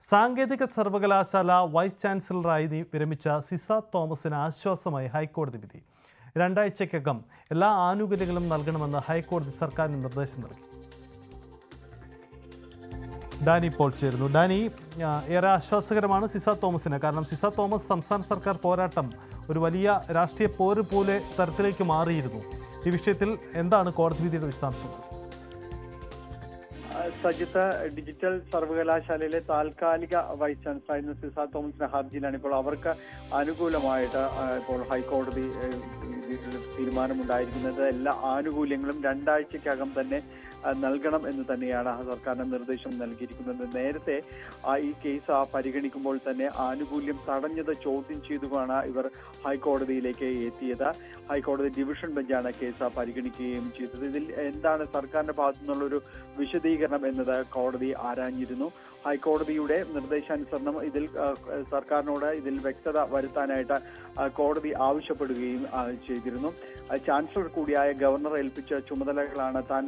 സാങ്കേതിക സർവകലാശാല വൈസ് ചാൻസലറായി വിരമിച്ച സിസ തോമസിന് ആശ്വാസമായി ഹൈക്കോടതി വിധി. 2 ആഴ്ചയ്ക്കകം എല്ലാ ആനുകൂല്യങ്ങളും നൽകണമെന്ന് ഹൈക്കോടതി സർക്കാരിന് നിർദ്ദേശം നൽകി. ഡാനി ഇപ്പോൾ ചേരുന്നു. ഡാനി, ഏറെ ആശ്വാസകരമാണ് സിസ തോമസിന്. കാരണം സിസ തോമസ് സംസ്ഥാന സർക്കാർ പോരാട്ടം ഒരു വലിയ രാഷ്ട്രീയ പോര് പോലെ തരത്തിലേക്ക് മാറിയിരുന്നു. ഈ വിഷയത്തിൽ എന്താണ് കോടതി വിധിയുടെ വിശദാംശങ്ങൾ? സജിത്ത്, ഡിജിറ്റൽ സർവകലാശാലയിലെ താൽക്കാലിക വൈസ് ചാൻസലറായിരുന്ന സിസ തോമസിന്റെ ഹർജിയിലാണ് ഇപ്പോൾ അവർക്ക് അനുകൂലമായിട്ട് ഇപ്പോൾ ഹൈക്കോടതി തീരുമാനമുണ്ടായിരിക്കുന്നത്. എല്ലാ ആനുകൂല്യങ്ങളും 2 ആഴ്ചക്കകം തന്നെ നൽകണം എന്ന് തന്നെയാണ് സർക്കാരിന് നിർദ്ദേശം നൽകിയിരിക്കുന്നത്. നേരത്തെ ഈ കേസ് പരിഗണിക്കുമ്പോൾ തന്നെ ആനുകൂല്യം തടഞ്ഞത് ചോദ്യം ചെയ്തുമാണ് ഇവർ ഹൈക്കോടതിയിലേക്ക് എത്തിയത്. ഹൈക്കോടതി ഡിവിഷൻ ബെഞ്ചാണ് കേസ് പരിഗണിക്കുകയും ചെയ്തത്. ഇതിൽ എന്താണ് സർക്കാരിന്റെ ഭാഗത്തു നിന്നുള്ളൊരു വിശദീകരണം എന്നത് കോടതി ആരാഞ്ഞിരുന്നു. ഹൈക്കോടതിയുടെ നിർദ്ദേശാനുസരണം സർക്കാരിനോട് ഇതിൽ വ്യക്തത വരുത്താനായിട്ട് കോടതി ആവശ്യപ്പെടുകയും ചെയ്തിരുന്നു. ചാൻസലർ കൂടിയായ ഗവർണർ ഏൽപ്പിച്ച ചുമതലകളാണ് താൻ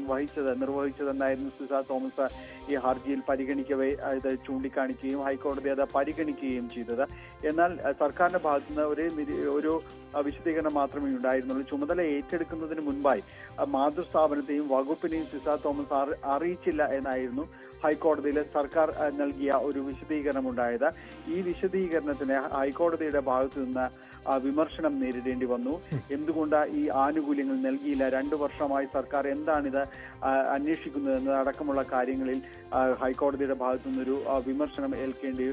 നിർവഹിച്ചതെന്നായിരുന്നു സിസ തോമസ് ഈ ഹർജിയിൽ പരിഗണിക്കവേ ഇത് ചൂണ്ടിക്കാണിക്കുകയും ഹൈക്കോടതി അത് പരിഗണിക്കുകയും ചെയ്തത്. എന്നാൽ സർക്കാരിന്റെ ഭാഗത്തുനിന്ന് ഒരു വിശദീകരണം മാത്രമേ ഉണ്ടായിരുന്നുള്ളൂ. ചുമതല ഏറ്റെടുക്കുന്നതിന് മുൻപായി മാതൃസ്ഥാപനത്തെയും വകുപ്പിനെയും സിസ തോമസ് അറിയിച്ചില്ല എന്നായിരുന്നു ഹൈക്കോടതിയിൽ സർക്കാർ നൽകിയ ഒരു വിശദീകരണമുണ്ടായത്. ഈ വിശദീകരണത്തിന് ഹൈക്കോടതിയുടെ ഭാഗത്തു നിന്ന് വിമർശനം നേരിടേണ്ടി വന്നു. എന്തുകൊണ്ട് ഈ ആനുകൂല്യങ്ങൾ നൽകിയില്ല, 2 വർഷമായി സർക്കാർ എന്താണിത് അന്വേഷിക്കുന്നത് അടക്കമുള്ള കാര്യങ്ങളിൽ ഹൈക്കോടതിയുടെ ഭാഗത്തു നിന്നൊരു വിമർശനം ഏൽക്കേണ്ടി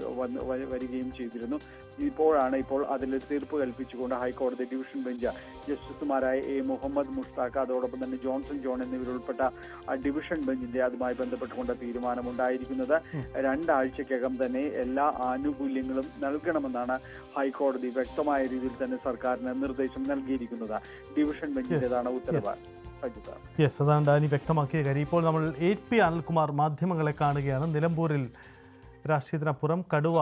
വരികയും ചെയ്തിരുന്നു. ഇപ്പോൾ അതിൽ തീർപ്പ് കൽപ്പിച്ചുകൊണ്ട് ഹൈക്കോടതി ഡിവിഷൻ ബെഞ്ച് ജസ്റ്റിസുമാരായ എ മുഹമ്മദ് മുഷ്താഖ്, അതോടൊപ്പം തന്നെ ജോൺസൺ ജോൺ എന്നിവരുൾപ്പെട്ട ഡിവിഷൻ ബെഞ്ചിന്റെ അതുമായി ബന്ധപ്പെട്ടുകൊണ്ട് തീരുമാനമുണ്ടായിരിക്കുന്നത്. 2 ആഴ്ചക്കകം തന്നെ എല്ലാ ആനുകൂല്യങ്ങളും നൽകണമെന്നാണ് ഹൈക്കോടതി വ്യക്തമായ രീതിയിൽ തന്നെ സർക്കാരിന് നിർദ്ദേശം നൽകിയിരിക്കുന്നത്. ഡിവിഷൻ ബെഞ്ചിന്റേതാണ് ഉത്തരവ്. അതാണ് ഡാനി വ്യക്തമാക്കിയ കാര്യം. ഇപ്പോൾ നമ്മൾ AP അനിൽകുമാർ മാധ്യമങ്ങളെ കാണുകയാണ്. നിലമ്പൂരിൽ രാഷ്ട്രീയത്തിനപ്പുറം കടുവ